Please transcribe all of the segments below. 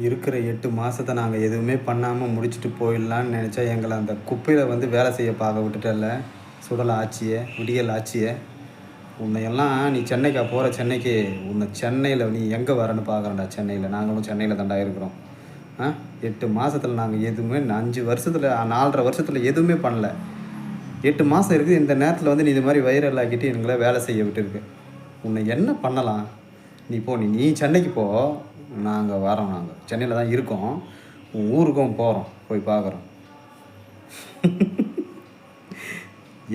இருக்கிற 8 மாதத்தை நாங்கள் எதுவுமே பண்ணாமல் முடிச்சுட்டு போயிடலான்னு நினச்சா எங்களை அந்த குப்பையில் வந்து வேலை செய்ய பார்க்க விட்டுட்டல. சுடல் ஆட்சியை, விடியல் ஆட்சியை. உன்னையெல்லாம் நீ சென்னைக்கா போகிற? சென்னைக்கு உன்னை சென்னையில் நீ எங்கே வரன்னு பார்க்குறேன்டா. சென்னையில் நாங்களும் சென்னையில் தாண்டா இருக்கிறோம். 8 மாதத்தில் நாங்கள் எதுவுமே 5 வருஷத்தில் 4.5 வருஷத்தில் எதுவுமே பண்ணல. 8 மாதம் இருக்குது. இந்த நேரத்தில் வந்து நீ இது மாதிரி வைரல் ஆக்கிட்டு எங்களை வேலை செய்ய விட்டுருக்கு. உன்னை என்ன பண்ணலாம்? நீ போ, நீ சென்னைக்கு போ. நாங்கள் வரோம். நாங்கள் சென்னையில் தான் இருக்கோம். உன் ஊருக்கும் போகிறோம், போய் பார்க்குறோம்.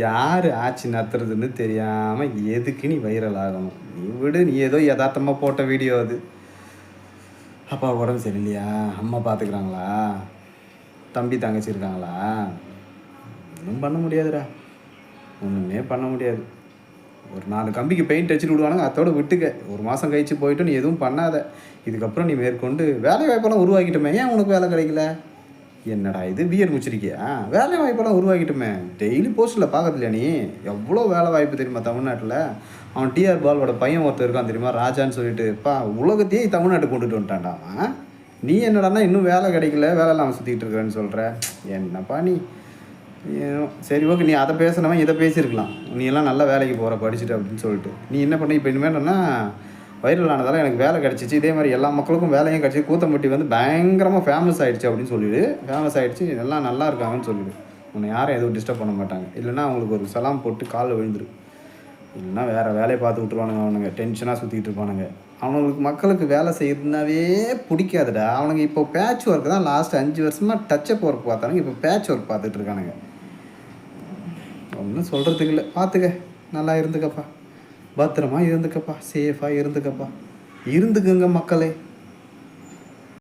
யார் ஆட்சி நடத்துறதுன்னு தெரியாமல் எதுக்கு நீ வைரல் ஆகணும்? நீ விடு. நீ ஏதோ யதார்த்தமாக போட்ட வீடியோ அது. அப்பா உடம்பு சரியில்லையா? அம்மா பார்த்துக்குறாங்களா? தம்பி தங்கச்சி இருக்காங்களா? ஒன்றும் பண்ண முடியாதுடா. ஒன்றுமே பண்ண முடியாது. ஒரு 4 கம்பிக்கு பெயிண்ட் அடிச்சுட்டு விடுவானுங்க. அதோடு விட்டுக்க. ஒரு மாதம் கழிச்சு போயிட்டு நீ எதுவும் பண்ணாத. இதுக்கப்புறம் நீ மேற்கொண்டு வேலை வாய்ப்பெல்லாம் உருவாக்கிட்டோமே. ஏன் உனக்கு வேலை கிடைக்கல? என்னடா இது, பிஎட் முடிச்சிருக்கியா? வேலை வாய்ப்பெல்லாம் உருவாக்கிட்டோமே. டெய்லி போஸ்ட்டில் பார்க்கறதில்லையா நீ? எவ்வளோ வேலை வாய்ப்பு தெரியுமா தமிழ்நாட்டில்? அவன் டிஆர் பாலோட பையன் ஒருத்தர் இருக்கான் தெரியுமா, ராஜான்னு சொல்லிட்டு. உலகத்தையே தமிழ்நாட்டுக்கு கொண்டுட்டு வந்துட்டான்டா அவன். நீ என்னடான்னா இன்னும் வேலை கிடைக்கல, வேலை இல்லாமல் சுற்றிக்கிட்டு இருக்கிறேன்னு சொல்கிற. என்னப்பா நீ? சரி, ஓகே, நீ அதை பேசுனவன் இதை பேசியிருக்கலாம். நீ எல்லாம் நல்ல வேலைக்கு போகிற படிச்சுட்டு அப்படின்னு சொல்லிட்டு. நீ என்ன பண்ண இப்போ? இனிமேல்னா வைரல் ஆனதால் எனக்கு வேலை கிடச்சிச்சு, இதே மாதிரி எல்லா மக்களுக்கும் வேலையும் கிடச்சி, கூத்தம்பட்டி வந்து பயங்கரமாக ஃபேமஸ் ஆகிடுச்சு அப்படின்னு சொல்லிவிடு. ஃபேமஸ் ஆகிடுச்சு, எல்லாம் நல்லா இருக்காங்கன்னு சொல்லிவிடு. உன்னை யாரும் எதுவும் டிஸ்டர்ப் பண்ண மாட்டாங்க. இல்லைன்னா அவங்களுக்கு ஒரு சலாம் போட்டு காலில் விழுந்துரு. இல்லைன்னா வேறு வேலையை பார்த்து விட்ருவானுங்க. அவனுங்க டென்ஷனாக சுற்றிக்கிட்டு இருப்பானுங்க. அவனுங்களுக்கு மக்களுக்கு வேலை செய்யறதுனாவே பிடிக்காதுடா. அவனுங்க இப்போ பேட்ச் ஒர்க் தான் லாஸ்ட் 5 வருஷமாக டச்சப் ஒர்க் பார்த்தானுங்க. இப்போ பேட்ச் ஒர்க் பார்த்துட்டு இருக்கானுங்க. ஒன்றும் சொல்கிறதுக்கு இல்லை. பார்த்துக்க, நல்லா இருந்துக்கப்பா, பத்திரமா இருந்துக்கப்பா, சேஃபாக இருந்துக்கப்பா. இருந்துக்குங்க மக்களே.